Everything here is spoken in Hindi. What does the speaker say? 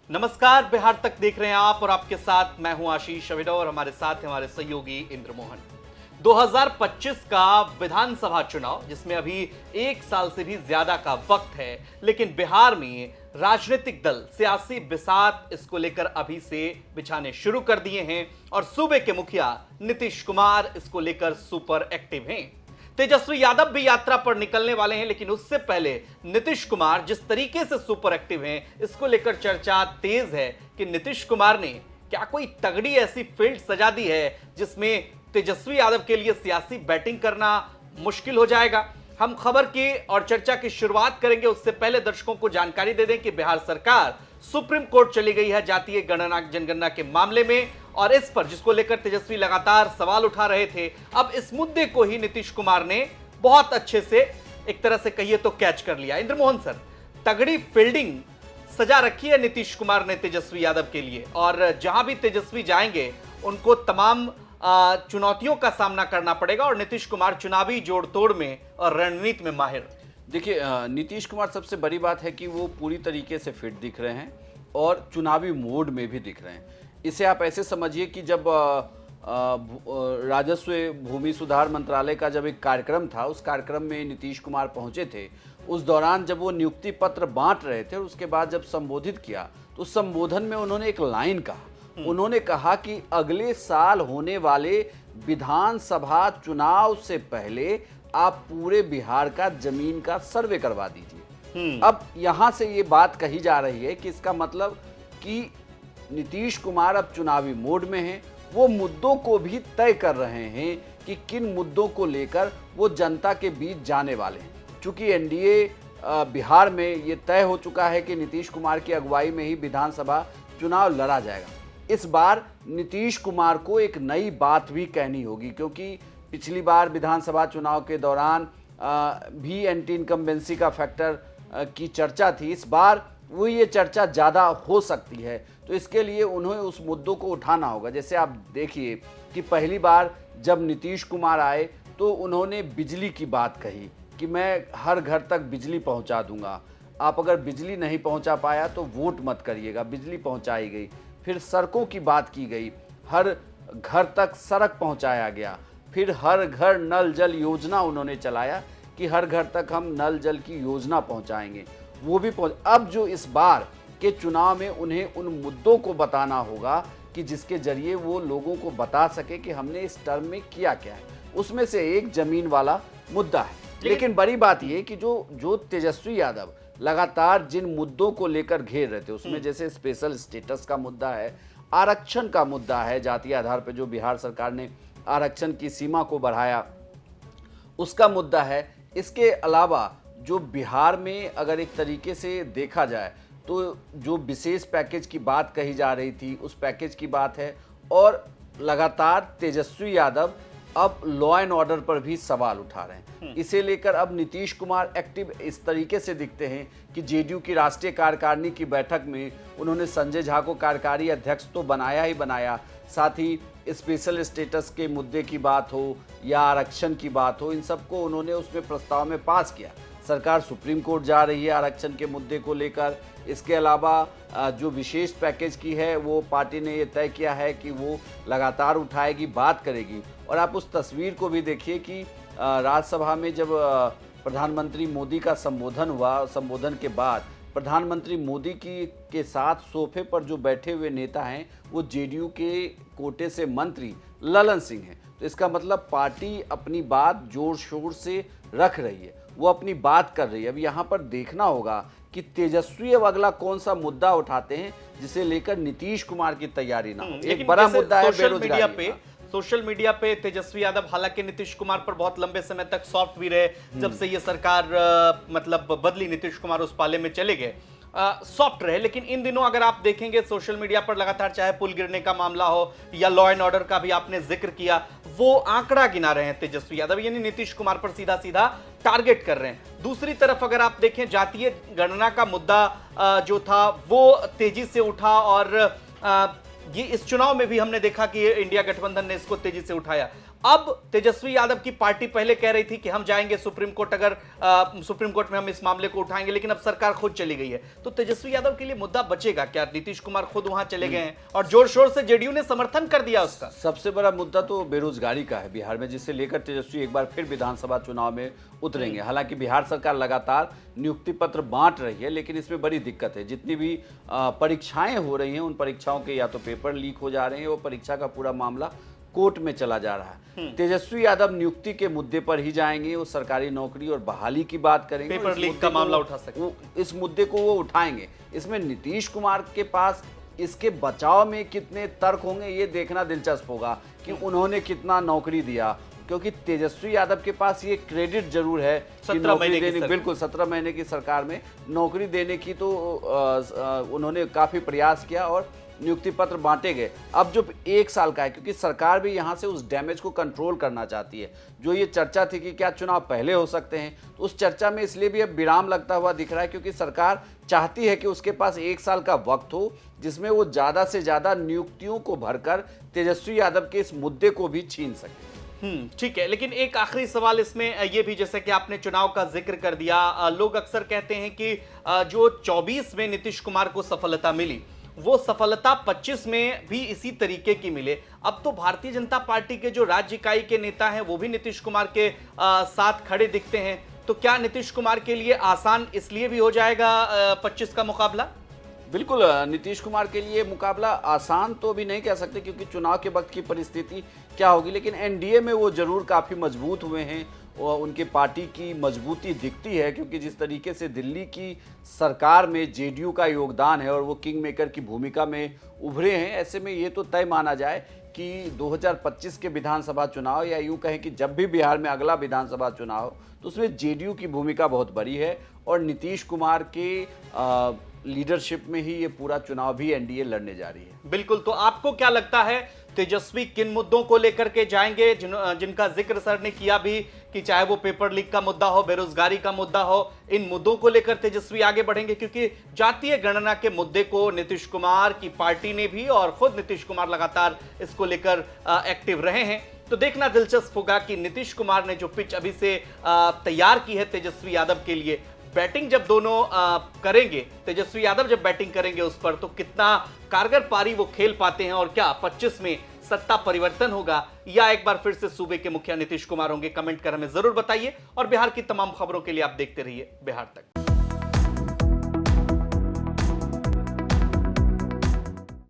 नमस्कार, बिहार तक देख रहे हैं आप और आपके साथ मैं हूं आशीष अभिनव और हमारे साथ हैं हमारे सहयोगी इंद्र मोहन। 2025 का विधानसभा चुनाव जिसमें अभी एक साल से भी ज्यादा का वक्त है, लेकिन बिहार में राजनीतिक दल सियासी बिसात इसको लेकर अभी से बिछाने शुरू कर दिए हैं और सूबे के मुखिया नीतीश कुमार इसको लेकर सुपर एक्टिव हैं। तेजस्वी यादव भी यात्रा पर निकलने वाले हैं, लेकिन उससे पहले नीतीश कुमार जिस तरीके से सुपर एक्टिव हैं, इसको लेकर चर्चा तेज है कि नीतीश कुमार ने क्या कोई तगड़ी ऐसी फील्ड सजा दी है जिसमें तेजस्वी यादव के लिए सियासी बैटिंग करना मुश्किल हो जाएगा। हम खबर की और चर्चा की शुरुआत करेंगे, उससे पहले दर्शकों को जानकारी दे दें कि बिहार सरकार सुप्रीम कोर्ट चली गई है जातीय गणना जनगणना के मामले में, और इस पर जिसको लेकर तेजस्वी लगातार सवाल उठा रहे थे, अब इस मुद्दे को ही नीतीश कुमार ने बहुत अच्छे से एक तरह से कहिए तो कैच कर लिया। इंद्र मोहन सर, तगड़ी फील्डिंग सजा रखी है नीतीश कुमार ने तेजस्वी यादव के लिए, और जहां भी तेजस्वी जाएंगे उनको तमाम चुनौतियों का सामना करना पड़ेगा और नीतीश कुमार चुनावी जोड़ तोड़ में और रणनीति में माहिर। देखिए, नीतीश कुमार सबसे बड़ी बात है कि वो पूरी तरीके से फिट दिख रहे हैं और चुनावी मोड में भी दिख रहे हैं। इसे आप ऐसे समझिए कि जब राजस्व भूमि सुधार मंत्रालय का जब एक कार्यक्रम था, उस कार्यक्रम में नीतीश कुमार पहुंचे थे। उस दौरान जब वो नियुक्ति पत्र बांट रहे थे, उसके बाद जब संबोधित किया तो उस संबोधन में उन्होंने एक लाइन कहा। उन्होंने कहा कि अगले साल होने वाले विधानसभा चुनाव से पहले आप पूरे बिहार का जमीन का सर्वे करवा दीजिए। अब यहां से ये बात कही जा रही है कि इसका मतलब कि नीतीश कुमार अब चुनावी मोड में हैं। वो मुद्दों को भी तय कर रहे हैं कि किन मुद्दों को लेकर वो जनता के बीच जाने वाले हैं। चूंकि एनडीए बिहार में ये तय हो चुका है कि नीतीश कुमार की अगुवाई में ही विधानसभा चुनाव लड़ा जाएगा। इस बार नीतीश कुमार को एक नई बात भी कहनी होगी, क्योंकि पिछली बार विधानसभा चुनाव के दौरान भी एंटी इनकम्बेंसी का फैक्टर की चर्चा थी। इस बार वो ये चर्चा ज़्यादा हो सकती है, तो इसके लिए उन्हें उस मुद्दों को उठाना होगा। जैसे आप देखिए कि पहली बार जब नीतीश कुमार आए तो उन्होंने बिजली की बात कही कि मैं हर घर तक बिजली पहुंचा दूंगा, आप अगर बिजली नहीं पहुंचा पाया तो वोट मत करिएगा। बिजली पहुंचाई गई। फिर सड़कों की बात की गई, हर घर तक सड़क पहुंचाया गया। फिर हर घर नल जल योजना उन्होंने चलाया कि हर घर तक हम नल जल की योजना पहुंचाएंगे, वो भी अब जो इस बार के चुनाव में उन्हें उन मुद्दों को बताना होगा कि जिसके जरिए वो लोगों को बता सके कि हमने इस टर्म में किया क्या है। उसमें से एक जमीन वाला मुद्दा है। लेकिन बड़ी बात यह कि जो तेजस्वी यादव लगातार जिन मुद्दों को लेकर घेर रहे थे, उसमें जैसे स्पेशल स्टेटस का मुद्दा है, आरक्षण का मुद्दा है, जातीय आधार पर जो बिहार सरकार ने आरक्षण की सीमा को बढ़ाया, उसका मुद्दा है। इसके अलावा जो बिहार में अगर एक तरीके से देखा जाए तो जो विशेष पैकेज की बात कही जा रही थी, उस पैकेज की बात है। और लगातार तेजस्वी यादव अब लॉ एंड ऑर्डर पर भी सवाल उठा रहे हैं। इसे लेकर अब नीतीश कुमार एक्टिव इस तरीके से दिखते हैं कि जेडीयू की राष्ट्रीय कार्यकारिणी की बैठक में उन्होंने संजय झा को कार्यकारी अध्यक्ष तो बनाया ही बनाया, साथ ही स्पेशल स्टेटस के मुद्दे की बात हो या आरक्षण की बात हो, इन सबको उन्होंने उसमें प्रस्ताव में पास किया। सरकार सुप्रीम कोर्ट जा रही है आरक्षण के मुद्दे को लेकर। इसके अलावा जो विशेष पैकेज की है वो पार्टी ने ये तय किया है कि वो लगातार उठाएगी, बात करेगी। और आप उस तस्वीर को भी देखिए कि राज्यसभा में जब प्रधानमंत्री मोदी का संबोधन हुआ, संबोधन के बाद प्रधानमंत्री मोदी के साथ सोफे पर जो बैठे हुए नेता हैं वो जेडीयू के कोटे से मंत्री ललन सिंह हैं। तो इसका मतलब पार्टी अपनी बात जोर शोर से रख रही है, वो अपनी बात कर रही है। अब यहाँ पर देखना होगा कि तेजस्वी अब अगला कौन सा मुद्दा उठाते हैं जिसे लेकर नीतीश कुमार की तैयारी ना हो। एक बड़ा मुद्दा है बेरोजगारी। सोशल मीडिया पे तेजस्वी यादव हालांकि नीतीश कुमार पर बहुत लंबे समय तक सॉफ्ट भी रहे, जब से ये सरकार मतलब बदली, नीतीश कुमार उस पाले में चले गए, सॉफ्ट रहे। लेकिन इन दिनों अगर आप देखेंगे सोशल मीडिया पर लगातार, चाहे पुल गिरने का मामला हो या लॉ एंड ऑर्डर का भी आपने जिक्र किया, वो आंकड़ा गिना रहे हैं तेजस्वी यादव, यानी नीतीश कुमार पर सीधा सीधा टारगेट कर रहे हैं। दूसरी तरफ अगर आप देखें, जातीय गणना का मुद्दा जो था वो तेजी से उठा, और ये इस चुनाव में भी हमने देखा कि इंडिया गठबंधन ने इसको तेजी से उठाया। अब तेजस्वी यादव की पार्टी पहले कह रही थी कि हम जाएंगे सुप्रीम कोर्ट, अगर सुप्रीम कोर्ट में हम इस मामले को उठाएंगे, लेकिन अब सरकार खुद चली गई है। तो तेजस्वी यादव के लिए मुद्दा बचेगा क्या? नीतीश कुमार खुद वहां चले गए हैं और जोर शोर से जेडीयू ने समर्थन कर दिया उसका। सबसे बड़ा मुद्दा तो बेरोजगारी का है बिहार में, जिसे लेकर तेजस्वी एक बार फिर विधानसभा चुनाव में उतरेंगे। हालांकि बिहार सरकार लगातार नियुक्ति पत्र बांट रही है, लेकिन इसमें बड़ी दिक्कत है। जितनी भी परीक्षाएं हो रही हैं, उन परीक्षाओं के या तो पेपर लीक हो जा रहे हैं, वो परीक्षा का पूरा मामला कोर्ट में चला जा रहा है। तेजस्वी यादव नियुक्ति के मुद्दे पर ही जाएंगे, वो सरकारी नौकरी और बहाली की बात करेंगे, पेपर लीक का मामला उठा सकते, इस मुद्दे को वो उठाएंगे। इसमें नीतीश कुमार के पास इसके बचाव में कितने तर्क होंगे, ये देखना दिलचस्प होगा कि उन्होंने कितना नौकरी दिया, क्योंकि तेजस्वी यादव के पास ये क्रेडिट जरूर है कि नौकरी देने, बिल्कुल 17 महीने की सरकार में नौकरी देने की तो उन्होंने काफी प्रयास किया और नियुक्ति पत्र बांटे गए। अब जो 1 साल का है, क्योंकि सरकार भी यहाँ से उस डैमेज को कंट्रोल करना चाहती है। जो ये चर्चा थी कि क्या चुनाव पहले हो सकते हैं, तो उस चर्चा में इसलिए भी अब विराम लगता हुआ दिख रहा है, क्योंकि सरकार चाहती है कि उसके पास 1 साल का वक्त हो, जिसमें वो ज़्यादा से ज़्यादा नियुक्तियों को भरकर तेजस्वी यादव के इस मुद्दे को भी छीन सके। ठीक है, लेकिन एक आखिरी सवाल इसमें ये भी, जैसे कि आपने चुनाव का जिक्र कर दिया, लोग अक्सर कहते हैं कि जो 24 में नीतीश कुमार को सफलता मिली, वो सफलता 25 में भी इसी तरीके की मिले। अब तो भारतीय जनता पार्टी के जो राज्य इकाई के नेता हैं वो भी नीतीश कुमार के साथ खड़े दिखते हैं। तो क्या नीतीश कुमार के लिए आसान इसलिए भी हो जाएगा 25 का मुकाबला? बिल्कुल, नीतीश कुमार के लिए मुकाबला आसान तो भी नहीं कह सकते, क्योंकि चुनाव के वक्त की परिस्थिति क्या होगी, लेकिन एनडीए में वो जरूर काफ़ी मजबूत हुए हैं और उनकी पार्टी की मजबूती दिखती है, क्योंकि जिस तरीके से दिल्ली की सरकार में जेडीयू का योगदान है और वो किंग मेकर की भूमिका में उभरे हैं। ऐसे में ये तो तय माना जाए कि 2025 के विधानसभा चुनाव, या यूँ कहें कि जब भी बिहार में अगला विधानसभा चुनाव हो, तो उसमें जेडीयू की भूमिका बहुत बड़ी है और नीतीश कुमार के लीडरशिप में ही ये पूरा चुनाव भी एनडीए लड़ने जा रही है। बिल्कुल, तो आपको क्या लगता है तेजस्वी किन मुद्दों को लेकर के जाएंगे, जिनका जिक्र सर ने किया भी, कि चाहे वो पेपर लीक का मुद्दा हो, बेरोजगारी का मुद्दा हो, इन मुद्दों को लेकर तेजस्वी आगे बढ़ेंगे? क्योंकि जातीय गणना के मुद्दे को नीतीश कुमार की पार्टी ने भी और खुद नीतीश कुमार लगातार इसको लेकर एक्टिव रहे हैं। तो देखना दिलचस्प होगा कि नीतीश कुमार ने जो पिच अभी से तैयार की है तेजस्वी यादव के लिए, बैटिंग जब दोनों करेंगे, तेजस्वी यादव जब बैटिंग करेंगे उस पर, तो कितना कारगर पारी वो खेल पाते हैं और क्या 25 में सत्ता परिवर्तन होगा या एक बार फिर से सूबे के मुखिया नीतीश कुमार होंगे? कमेंट कर हमें जरूर बताइए और बिहार की तमाम खबरों के लिए आप देखते रहिए बिहार तक।